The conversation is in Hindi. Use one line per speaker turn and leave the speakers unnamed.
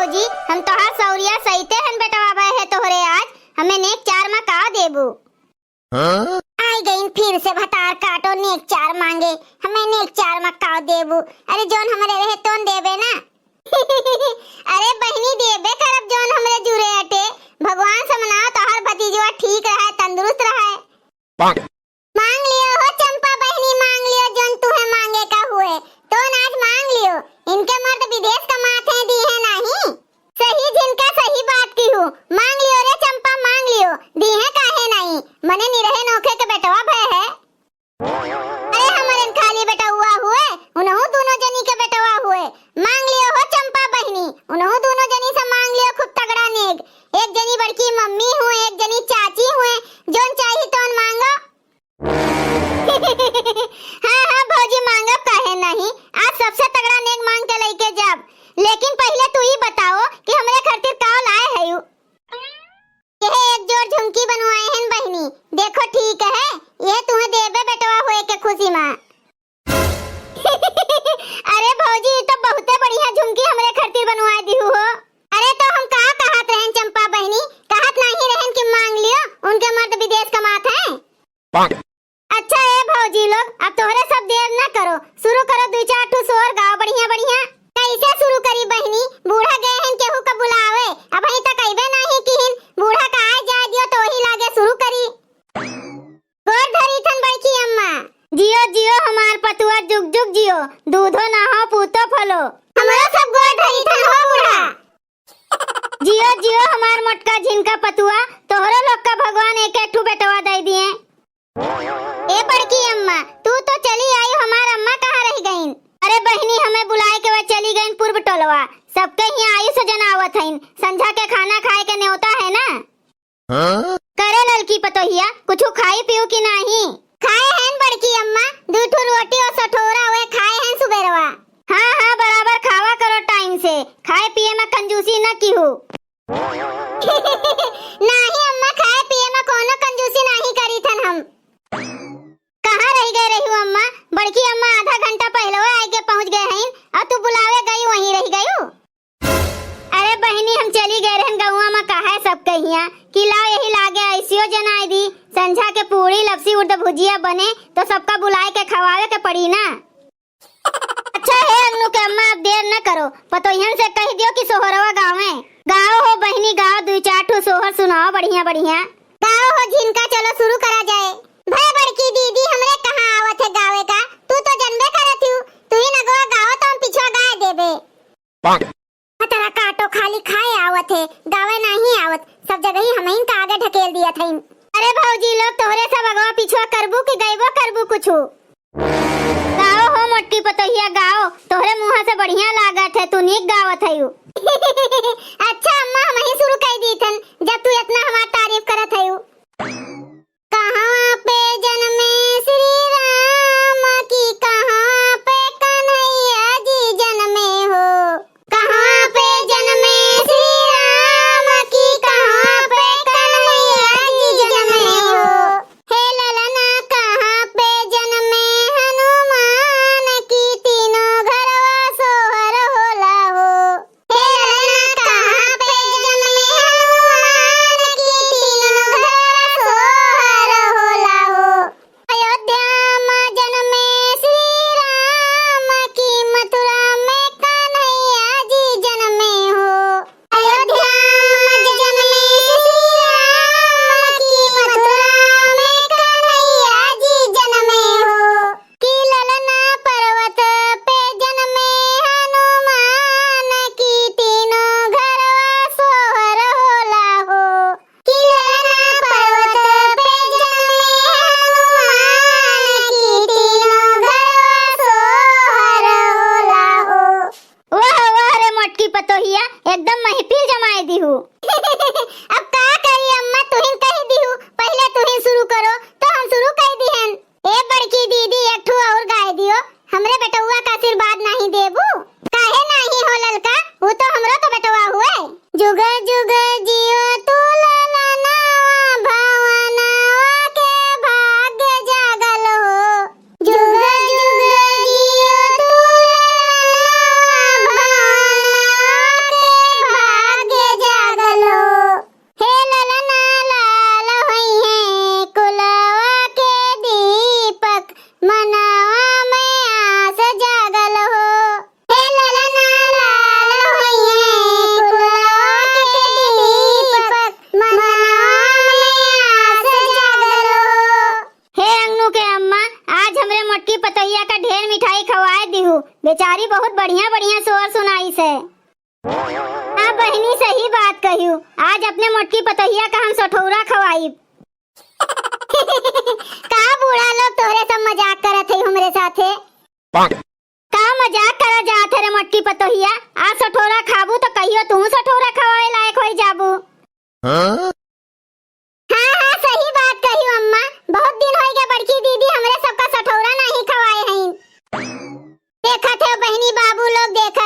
भौजी, हम तोहार सौरिया सहिते हन बेटवा बे है तोहरे आज हमें नेक चार में का देबू। आई गईन फिर से भतार काटो नेक चार मांगे, हमें नेक चार में का देबू। अरे जोन हमरे रहे तोन देबे ना। अरे बहनी देबे करब जोन हमरे जुरे अटे। भगवान से मनाओ तोहार भतीजवा ठीक रहे, तंदुरुस्त रहे। मांग लियो हो चंपा बहनी, मांग लियो जोन तुम्हें मांगे का हुए तो आज मांग लियो। इनके मर्द विदेश कमाते दी है नहीं, सही जिनका सही बात की हूँ। मांग लियो रे चंपा, मांग लियो, दी है काहे नहीं। मने निरहे नोखे के बेटवा भय है। अरे हमारे खाली बेटा हुआ हुए, उन्हों दोनों जनी के बेटवा हुए। मांग लियो हो चंपा बहनी, उन्हों दोनों जनी से मांग लियो खूब तगड़ा नेक। एक जनी बड़की मम्मी हुए, एक जनी चाची हुए, जोन चाहिए तोन मांगो। हाँ हाँ भौजी मांगब काहे नहीं, आज सबसे तगड़ा नेक मांग के लेके जब। लेकिन पहले तू ही बताओ कि हमरे खातिर का लाए है यू। यह एक जोड़ झुमकी बनवाए हैं बहनी, देखो ठीक है, यह तुम्हें देबे बेटवा हुए के खुशी में। अरे भौजी तो बहुते बढ़िया झुमकी हमरे खातिर बनवा दी हो। अरे तो हम कहा कहत रहन चंपा बहनी, कहत नहीं रहन कि मांग लियो, उनके मर्द विदेश कमात हैं। अच्छा है भौजी लोग, अब तोहरे सब देर न करो, शुरू करो दो चार ठो सोर गाओ बढ़िया बढ़िया। कैसे शुरू करी बहनी, बूढ़ा गए हैं केहू का बुलावे, अब ही तक आइबे नहीं किहिन। बूढ़ा का आ जा दियो तो ही लागे शुरू करी। गोर धरी थन बड़की अम्मा, जियो जियो हमार पतुआ जुग जुग जियो, दूधो ना हो पूतो फलो। हमरा सब गोर धरी थन हो बूढ़ा। जियो जियो हमार मोटका झिनका पतुआ, तोहरो लोग का भगवान एक एक ठू बेटवा दे दिए। ए बड़की अम्मा, तू तो चली आई, हमार अम्मा कहाँ रह गईन। अरे बहनी हमें बुलाए के बाद चली गईन पूर्व टोलवा, सबके ही आयु सजन आवत हईन, संझा के खाना खाए के न्योता है ना। करे ललकी पतोहिया, कुछ खाई पियो की नहीं। खाए हैं बड़की अम्मा, दो ठो रोटी और सठोरा हुए खाए हैं सुबेरवा। हाँ हाँ बराबर खावा करो टाइम से, खाए पिए में कंजूसी न की हो। नहीं अम्मा, खाए पिए में कोनो कंजूसी नहीं करी थन हम। कहाँ रह गए रही हो अम्मा? बड़की अम्मा आधा घंटा पहले आके पहुँच गए हैं, और तू बुलावे गई वहीं रह गई हो। अरे बहनी हम चली गए रहन गौवा में, कहा है सब कहिया कि लाओ यही लागे ऐसियो जनाई दी, संझा के पूरी लपसी उर्द भुजिया बने तो सबका बुलाए के खवावे के पड़ी ना। अच्छा है अन्नू के अम्मा, अब देर न करो, पतोहियन से कह दियो कि सोहरवा गावे। गाओ हो बहनी गाओ, दो चार ठो सोहर सुनाओ बढ़िया बढ़िया। गाओ हो झिनका, चलो शुरू करा जाए। भाई बड़की दीदी हमरे कहाँ आवत है गावे का, तू तो जनबे करत हूँ, तू ही नगवा गाओ तो हम पिछवा गाए देबे। तेरा काटो खाली खाए आवत है, गावे नहीं आवत, सब जगह ही हम ही का आगे ढकेल दिया था। अरे भौजी लोग तोहरे सब अगवा पिछवा करबू कि गईबो करबू कुछू। गाओ हो मोटकी पतोहिया गाओ, तोहरे मुँह से बढ़िया लागत है, तू नीक गावत है। अच्छा अम्मा हम ही शुरू कर दी थन, जब तू इतना हमार तारीफ करत है। कहाँ पे जन्मे श्री राम की, कहाँ पे कन्हैया जी जन्मे हो। कहाँ पे जन्मे श्री राम की, कहाँ पे कन्हैया जी जन्मे हो। हे ललना कहाँ पे जन्मे हनुमान की, तीनों घरवा सोहर होला हो। हे ललना कहाँ पे जन्मे हनुमान की, तीनों घरवा सोहर होला हो। अयोध्या में जन्मे श्री राम की, मथुरा में कन्हैया जी जन्मे हो। अयोध्या में जन्मे श्री राम की, मथुरा में कन्हैया जी जन्मे हो। कि ललना पर्वत पे जन्मे हनुमान की, तीनों घरवा सोहर होला हो। कि ललना पर्वत पे जन्मे हनुमान की, तीनों घरवा सोहर होला हो। वाह वाह रे मोटकी पतोहिया, एकदम महफिल जमाए दी हूँ। अब का करी अम्मा, तुहिन कह दी हूँ, पहले तुहिन शुरू करो तो हम शुरू कर दी हन। ए बड़की दीदी एक ठो और गाय दियो, हमरे बेटुआ का आशीर्वाद नहीं देबू। काहे नहीं हो ललका, वो तो हमरो तो बेटुआ हुए। जुग जुग जियो तू ललना, भावनावा के भाग्य जागल हो। जुग जुग जियो तू ललना, भावनावा के रही हूँ, आज अपने मोटकी पतोहिया का हम सठौरा खवाई। का बूढ़ा लोग तोरे सब मजाक करत है हमरे साथे। का मजाक करा जात है रे मोटकी पतोहिया, आज सठौरा खाबू तो कहियो तू सठौरा खवाए लायक होई जाबू। हाँ हाँ सही बात कही अम्मा, बहुत दिन हो गए बड़की दीदी हमरे सबका सठौरा नहीं खवाए हैं। देखत है बहनी बाबू लोग देखत